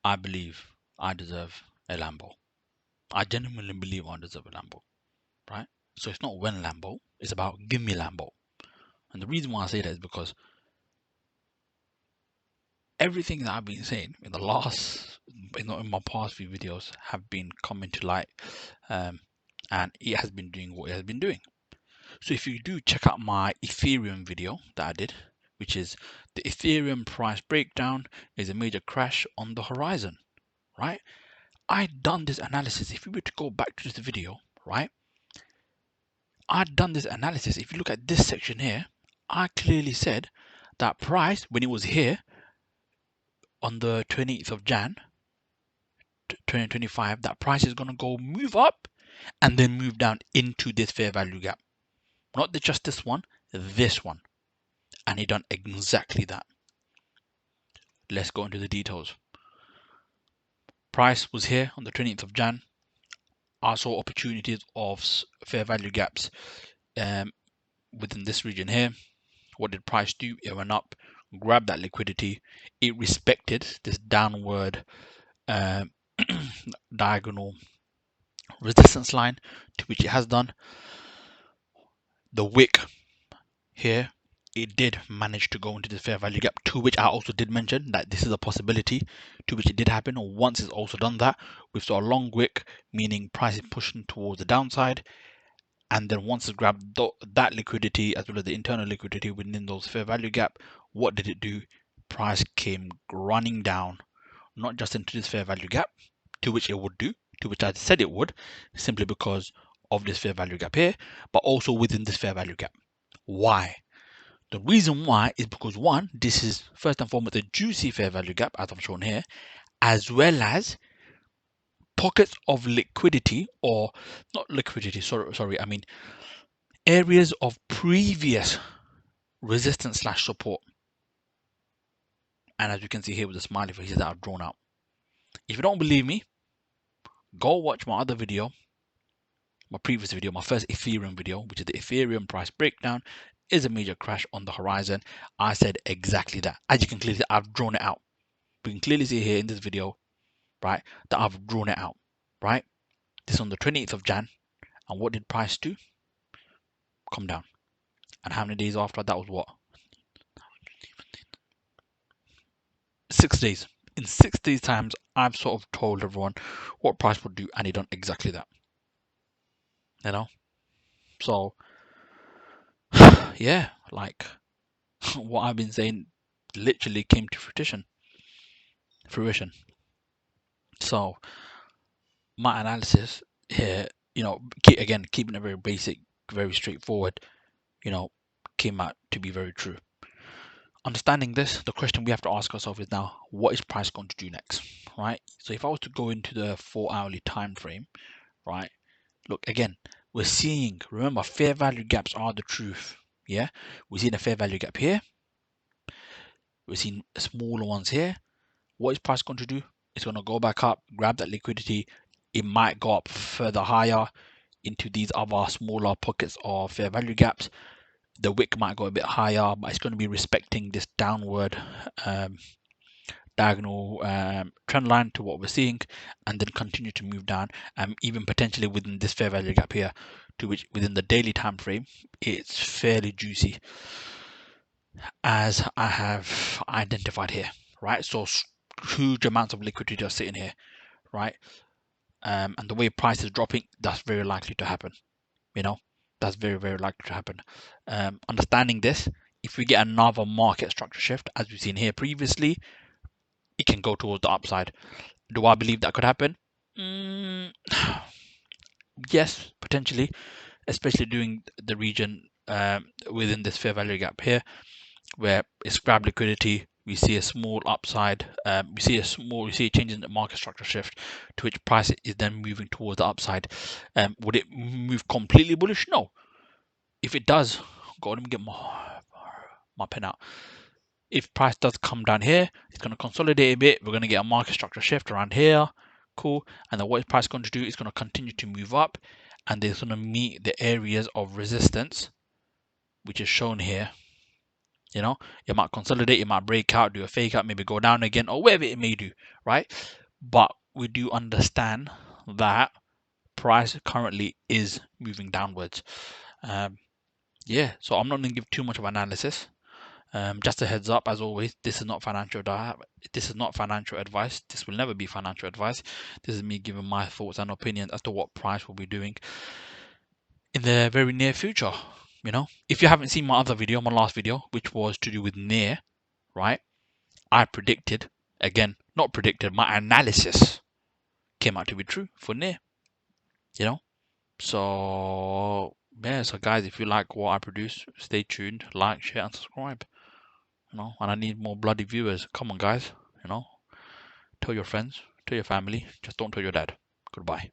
I believe I deserve a Lambo. I genuinely believe I deserve a Lambo, right? So it's not when Lambo, it's about give me Lambo. And the reason why I say that is because everything that I've been saying in the last, in my past few videos have been coming to light, and it has been doing what it has been doing. So if you do check out my Ethereum video that I did, which is the Ethereum price breakdown is a major crash on the horizon, right? I'd done this analysis. If you were to go back to this video, right? I'd done this analysis. If you look at this section here, I clearly said that price when it was here on the 20th of Jan 2025, that price is going to go move up and then move down into this fair value gap. Not just this one, this one. And he done exactly that. Let's go into the details. Price was here on the 20th of Jan. I saw opportunities of fair value gaps within this region here. What did price do? It went up, grabbed that liquidity. It respected this downward diagonal resistance line, to which it has done. The wick here, it did manage to go into the fair value gap, to which I also did mention that this is a possibility, to which it did happen. Once it's also done that, we've saw a long wick, meaning price is pushing towards the downside. And then once it grabbed that liquidity as well as the internal liquidity within those fair value gap, what did it do? Price came running down, not just into this fair value gap, to which it would do, to which I said it would, simply because of this fair value gap here, but also within this fair value gap. Why? The reason why is because one, this is first and foremost a juicy fair value gap, as I'm shown here, as well as pockets of liquidity, or not liquidity, sorry, I mean areas of previous resistance / support. And as you can see here with the smiley faces that I've drawn out. If you don't believe me, go watch my other video, my previous video, my first Ethereum video, which is the Ethereum price breakdown is a major crash on the horizon. I said exactly that. As you can clearly see, I've drawn it out. We can clearly see here in this video, right, that I've drawn it out, right? This is on the 28th of Jan. And what did price do? Come down. And how many days after that was what? 6 days. In 6 days times, I've sort of told everyone what price would do, and he done exactly that. You know? So yeah, like what I've been saying literally came to fruition. So my analysis here, again, keeping it very basic, very straightforward, came out to be very true. Understanding this, the question we have to ask ourselves is now, what is price going to do next, right? So if I was to go into the 4-hourly time frame, right? Look, again, we're seeing, remember, fair value gaps are the truth. Yeah, we're seeing a fair value gap here. We're seeing smaller ones here. What is price going to do? It's going to go back up, grab that liquidity. It might go up further higher into these other smaller pockets of fair value gaps. The wick might go a bit higher, but it's going to be respecting this downward diagonal trend line to what we're seeing, and then continue to move down, even potentially within this fair value gap here, to which within the daily time frame it's fairly juicy, as I have identified here, right? So huge amounts of liquidity are sitting here, right? And the way price is dropping, that's very likely to happen. That's very, very likely to happen. Understanding this, if we get another market structure shift, as we've seen here previously, it can go towards the upside. Do I believe that could happen? Yes, potentially, especially during the region within this fair value gap here, where it's grab liquidity. We see a small upside. We see a change in the market structure shift, to which price is then moving towards the upside. Would it move completely bullish? No. If it does, let me get my pen out. If price does come down here, it's going to consolidate a bit. We're going to get a market structure shift around here. Cool. And then what is price going to do? It's going to continue to move up, and it's going to meet the areas of resistance, which is shown here. You know, it might consolidate, it might break out, do a fake out, maybe go down again, or whatever it may do, right? But we do understand that price currently is moving downwards. Um, yeah, so I'm not going to give too much of analysis. Just a heads up, as always, this is not this is not financial advice. This will never be financial advice. This is me giving my thoughts and opinions as to what price will be doing in the very near future. You know, if you haven't seen my other video, my last video, which was to do with near, right? I predicted, again, not predicted, my analysis came out to be true for near. You know, so yeah. So guys, if you like what I produce, stay tuned, like, share, and subscribe. You know, and I need more bloody viewers. Come on, guys. You know, tell your friends, tell your family. Just don't tell your dad. Goodbye.